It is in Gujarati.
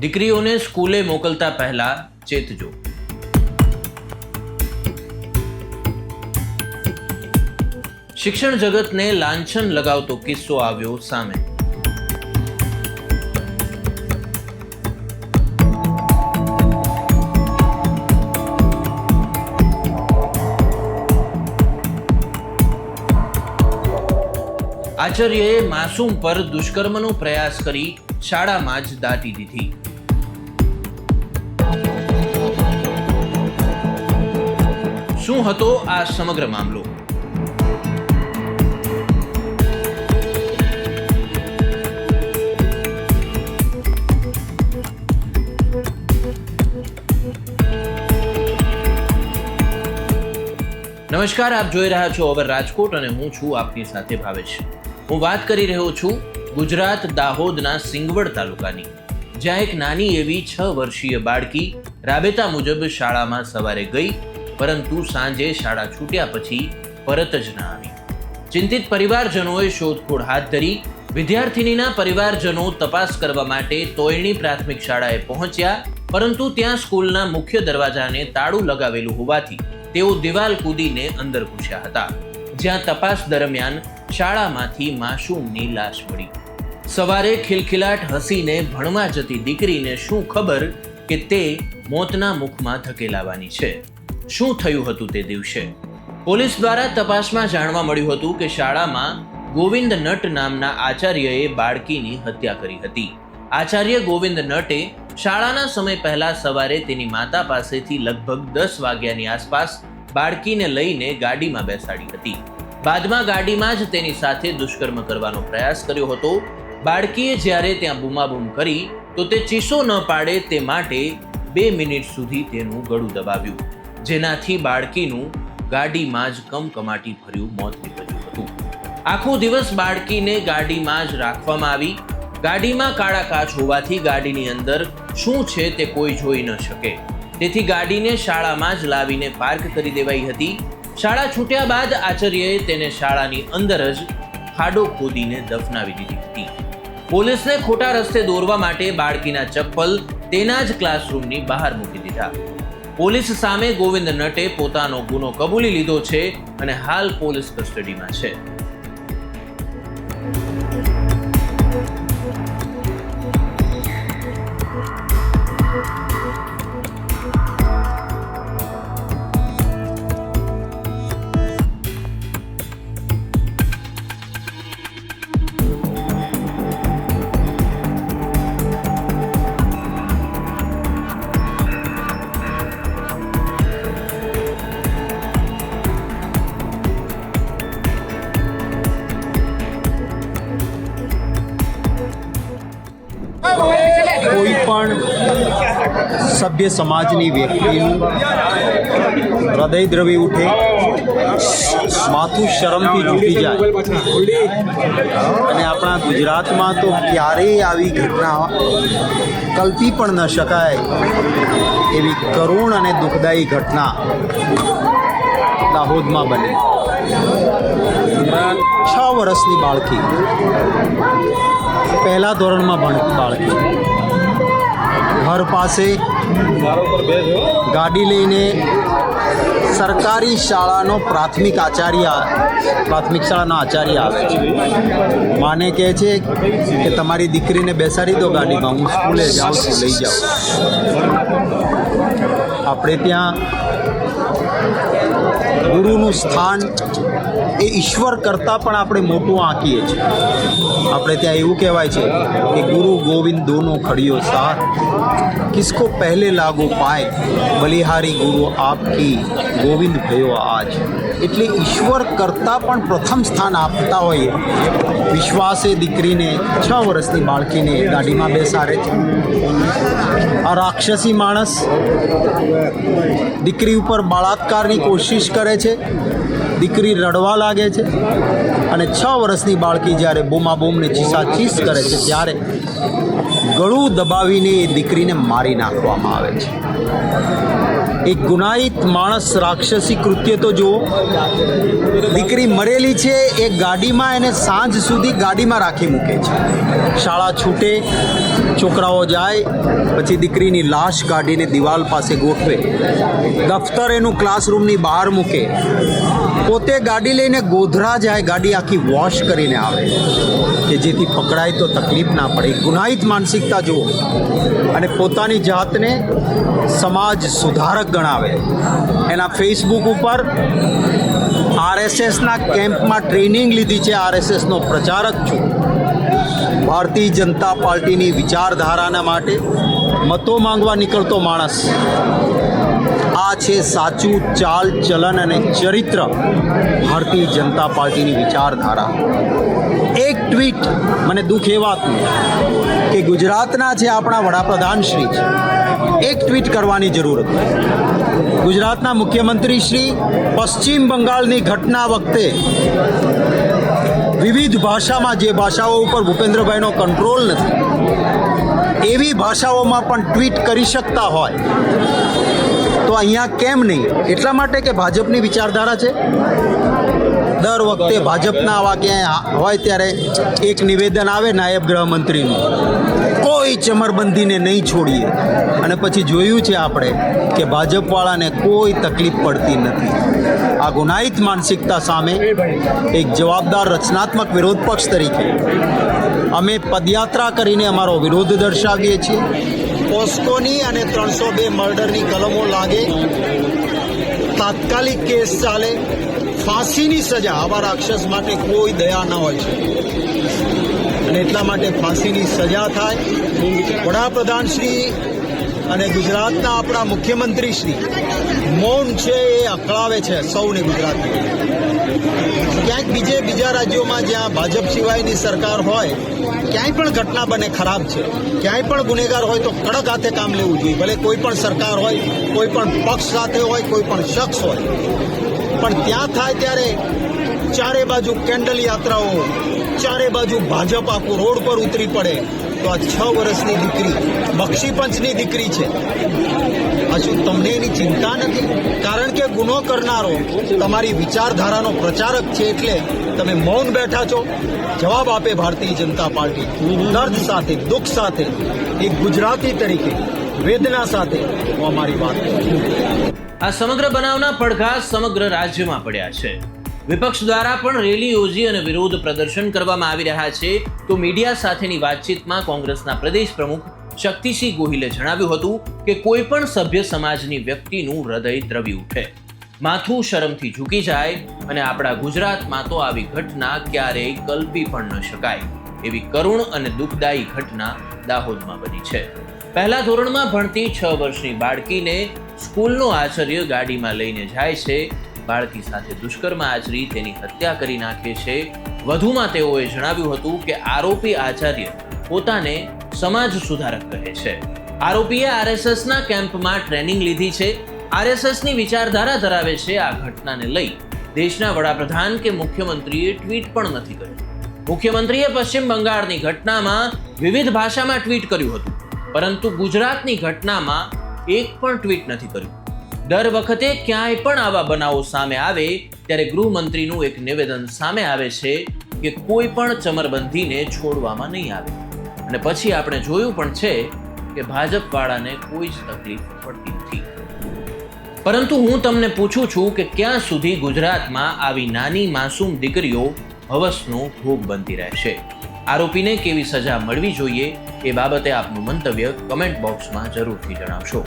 દીકરીઓને સ્કૂલે મોકલતા પહેલા ચેતજો। શિક્ષણ જગતને લાંછન લગાવતો કિસ્સો આવ્યો સામે। આચાર્યએ માસૂમ પર દુષ્કર્મનો પ્રયાસ કરી શાળામાં જ દાટી દીધી। શું હતો આ સમગ્ર મામલો? નમસ્કાર, આપ જોઈ રહ્યા છો અવર રાજકોટ અને હું છું આપની સાથે ભાવેશ। હું વાત કરી રહ્યો છું ગુજરાત દાહોદના સિંગવડ તાલુકાની, જ્યાં એક નાની એવી 6 વર્ષીય બાળકી રાબેતા મુજબ શાળામાં સવારે ગઈ, પરંતુ સાંજે શાળા છૂટ્યા પછી પરત જ ન આવી। ચિંતિત પરિવારજનોએ શોધખોળ હાથ ધરી। વિદ્યાર્થિનીના પરિવારજનો તપાસ કરવા માટે તોયણી પ્રાથમિક શાળાએ પહોંચ્યા, પરંતુ ત્યાં સ્કૂલના મુખ્ય દરવાજાને તાળું લગાવેલું હોવાથી તેઓ દિવાલ કૂદીને અંદર ઘૂસ્યા હતા, જ્યાં તપાસ દરમિયાન શાળામાંથી માસૂમની લાશ મળી। સવારે ખિલખિલાટ હસીને ભણવા જતી દીકરીને શું ખબર કે તે મોતના મુખમાં ધકેલાવાની છે। શું થયું હતું તે દિવસે? પોલીસ દ્વારા તપાસમાં જાણવા મળ્યું હતું કે શાળામાં ગોવિંદ નટ નામના આચાર્યએ બાળકીની હત્યા કરી હતી। આચાર્ય ગોવિંદ નટે શાળાના સમય પહેલા સવારે તેની માતા પાસેથી લગભગ 10 વાગ્યાની આસપાસ બાળકીને લઈને ગાડીમાં બેસાડી હતી। બાદમાં ગાડીમાં જ તેની સાથે દુષ્કર્મ કરવાનો પ્રયાસ કર્યો હતો। બાળકીએ જ્યારે ત્યાં બૂમાબૂમ કરી તો તે ચીસો ન પાડે તે માટે 2 મિનિટ સુધી તેનું ગળું દબાવ્યું, જેનાથી બાળકીનું ગાડીમાં જ કમકમાટી ભર્યું મોત નીપજ્યું હતું। આખો દિવસ બાળકીને ગાડીમાં જ રાખવામાં આવી। ગાડીમાં કાળા કાચ હોવાથી ગાડીની અંદર શું છે તે કોઈ જોઈ ન શકે, તેથી ગાડીને શાળામાં જ લાવીને પાર્ક કરી દેવાઈ હતી। શાળા છૂટ્યા બાદ આચાર્યએ તેને શાળાની અંદર જ ખાડો ખોદીને દફનાવી દીધી હતી। પોલીસને ખોટા રસ્તે દોરવા માટે બાળકીના ચપ્પલ તેના જ ક્લાસરૂમની બહાર મૂકી દીધા। પોલીસ સામે ગોવિંદ નટે પોતાનો ગુનો કબૂલી લીધો છે અને હાલ પોલીસ કસ્ટડીમાં છે। કોઈ પણ સભ્ય સમાજની વ્યક્તિનું હૃદય દ્રવી ઉઠે, માથું શરમથી ઝૂકી જાય, અને આપણા ગુજરાતમાં તો ક્યારેય આવી ઘટના કલ્પી પણ ન શકાય એવી કરુણ અને દુઃખદાયી ઘટના દાહોદમાં બની। 6 વર્ષની બાળકી, પહેલા ધોરણમાં ભણતી બાળકી, ઘર પાસે ગાડી લઈને સરકારી શાળાનો પ્રાથમિક શાળાનો આચાર્ય આવે છે। માને કહે છે કે તમારી દીકરીને બેસાડી દો ગાડીમાં, હું સ્કૂલે જાઉં છું, લઈ જાઉં। આપણે ત્યાં ગુરુનું સ્થાન એ ઈશ્વર કરતાં પણ આપણે મોટું આંકીએ છીએ। આપણે ત્યાં એવું કહેવાય છે કે ગુરુ ગોવિંદ દોનો ખડિયો સાથ, કિસકો પહેલે લાગો પાય, બલિહારી ગુરુ આપકી ગોવિંદ ભયો આજ। એટલે ઈશ્વર કરતાં પણ પ્રથમ સ્થાન આપતા હોઈએ વિશ્વાસે દીકરીને 6 વર્ષની બાળકીને ગાડીમાં બેસાડે છે। આ રાક્ષસી માણસ દીકરી ઉપર બળાત્કારની કોશિશ કરે છે। દીકરી રડવા લાગે છે અને 6 વર્ષની બાળકી જ્યારે બૂમાબૂમને ચીસાચીસ કરે છે ત્યારે ગળું દબાવીને એ દીકરીને મારી નાખવામાં આવે છે। એક ગુનાહિત માણસ રાક્ષસી કૃત્ય તો જુઓ. દીકરી મરેલી છે, એ ગાડીમાં એને સાંજ સુધી ગાડીમાં રાખી મૂકે છે. શાળા છૂટે, છોકરાઓ જાય, પછી દીકરીની લાશ કાઢીને દિવાલ પાસે ગોઠવે, દફતર એનું ક્લાસરૂમની બહાર મૂકે, પોતે ગાડી લઈને ગોધરા જાય, ગાડી આખી વોશ કરીને આવે કે જેથી પકડાય તો તકલીફ ના પડે. ગુનાહિત માનસિકતા જુઓ. અને પોતાની જાતને સમાજ સુધારક ગણાવે. એના ફેસબુક ઉપર આરએસએસના કેમ્પમાં ટ્રેનિંગ લીધી છે, આરએસએસનો પ્રચારક છું, ભારતીય જનતા પાર્ટીની વિચારધારાના માટે મતો માંગવા નીકળતો માણસ. આ છે સાચું ચાલ ચલન અને ચરિત્ર ભારતીય જનતા પાર્ટીની વિચારધારા. એક ટ્વીટ મને દુઃખ એ વાતનું કે ગુજરાતના છે આપણા વડાપ્રધાન શ્રી છે, એક ટ્વીટ કરવાની જરૂર હતી. ગુજરાતના મુખ્યમંત્રી શ્રી પશ્ચિમ બંગાળની ઘટના વખતે વિવિધ ભાષામાં, જે ભાષાઓ ઉપર ભૂપેન્દ્રભાઈનો કંટ્રોલ નથી, એવી ભાષાઓમાં પણ ટ્વીટ કરી શકતા હોય તો અહીંયા કેમ નહીં? એટલા માટે કે ભાજપની વિચારધારા છે. દર વખતે ભાજપના આવા ક્યાંય હોય ત્યારે એક નિવેદન આવે નાયબ ગૃહમંત્રીનું, કોઈ ચમરબંધીને નહીં છોડીએ, અને પછી જોયું છે આપણે કે ભાજપવાળાને કોઈ તકલીફ પડતી નથી. આ ગુનાહિત માનસિકતા સામે એક જવાબદાર રચનાત્મક વિરોધ પક્ષ તરીકે અમે પદયાત્રા કરીને અમારો વિરોધ દર્શાવીએ છીએ. પોસ્કોની અને 302 મર્ડરની કલમો લાગે, તાત્કાલિક કેસ ચાલે, ફાંસીની સજા. આવા રાક્ષસ માટે કોઈ દયા ન હોય છે અને એટલા માટે ફાંસીની સજા થાય. વડાપ્રધાન શ્રી અને ગુજરાતના આપણા મુખ્યમંત્રી શ્રી મૌન છે એ અકળાવે છે સૌને ગુજરાતી. ક્યાંક બીજા રાજ્યોમાં જ્યાં ભાજપ સિવાયની સરકાર હોય, ક્યાંય પણ ઘટના બને ખરાબ છે, ક્યાંય પણ ગુનેગાર હોય તો કડક હાથે કામ લેવું જોઈએ. ભલે કોઈ પણ સરકાર હોય, કોઈ પણ પક્ષ સાથે હોય, કોઈ પણ શખ્સ હોય, પણ ત્યાં થાય ત્યારે ચારે બાજુ કેન્ડલ યાત્રાઓ, ચારે બાજુ ભાજપ આખું રોડ પર ઉતરી પડે. તો આ 6 વર્ષની દીકરી બક્ષીપંચની દીકરી છે. હજુ તમને એની ચિંતા નથી? કારણ કે ગુનો કરનારો તમારી વિચારધારાનો પ્રચારક છે, એટલે તમે મૌન બેઠા છો. જવાબ આપે ભારતીય જનતા પાર્ટી દર્દ સાથે, દુઃખ સાથે, એક ગુજરાતી તરીકે વેદના સાથે હું અમારી વાત કરું. આ સમગ્ર બનાવના પડઘા સમગ્ર રાજ્યમાં પડ્યા છે. વિપક્ષ દ્વારા પણ રેલી યોજી અને વિરોધ પ્રદર્શન કરવામાં આવી રહ્યા છે. તો મીડિયા સાથેની વાતચીતમાં કોંગ્રેસના પ્રદેશ પ્રમુખ શક્તિસિંહ ગોહિલે જણાવ્યું હતું કે કોઈ પણ સભ્ય સમાજની વ્યક્તિનું હૃદય દ્રવી ઉઠે, માથું શરમથી ઝૂકી જાય, અને આપણા ગુજરાતમાં તો આવી ઘટના ક્યારેય કલ્પી પણ ન શકાય એવી કરુણ અને દુઃખદાયી ઘટના દાહોદમાં બની છે. પહેલા ધોરણમાં ભણતી 6 વર્ષની બાળકીને સ્કૂલનો આચાર્ય ગાડીમાં લઈને જાય છે, બાળકી સાથે દુષ્કર્મ આચરી તેની હત્યા કરી નાખે છે. વધુમાં તેઓએ જણાવ્યું હતું કે આરોપી આચાર્ય પોતાને સમાજ સુધારક કહે છે. આરોપીએ આરએસએસના કેમ્પમાં ટ્રેનિંગ લીધી છે, આરએસએસની વિચારધારા ધરાવે છે. આ ઘટનાને લઈ દેશના વડાપ્રધાન કે મુખ્યમંત્રીએ ટ્વીટ પણ નથી કર્યું. મુખ્યમંત્રીએ પશ્ચિમ બંગાળની ઘટનામાં વિવિધ ભાષામાં ટ્વીટ કર્યું હતું, પરંતુ ગુજરાતની ઘટનામાં એક પણ ટ્વીટ નથી કર્યું. દર વખતે ક્યાંય પણ આવા બનાવો સામે આવે ત્યારે ગૃહમંત્રીનું એક નિવેદન સામે આવે છે કે કોઈ પણ ચમરબંધીને છોડવામાં નહીં આવે, અને પછી આપણે જોયું પણ છે કે ભાજપવાળાને કોઈ જ તકલીફ પડતી નથી. પરંતુ હું તમને પૂછું છું કે ક્યાં સુધી ગુજરાતમાં આવી નાની માસૂમ દીકરીઓ હવસનો ભોગ બનતી રહેશે? આરોપીને કેવી સજા મળવી જોઈએ એ બાબતે આપનું મંતવ્ય કમેન્ટ બોક્સમાં જરૂરથી જણાવશો.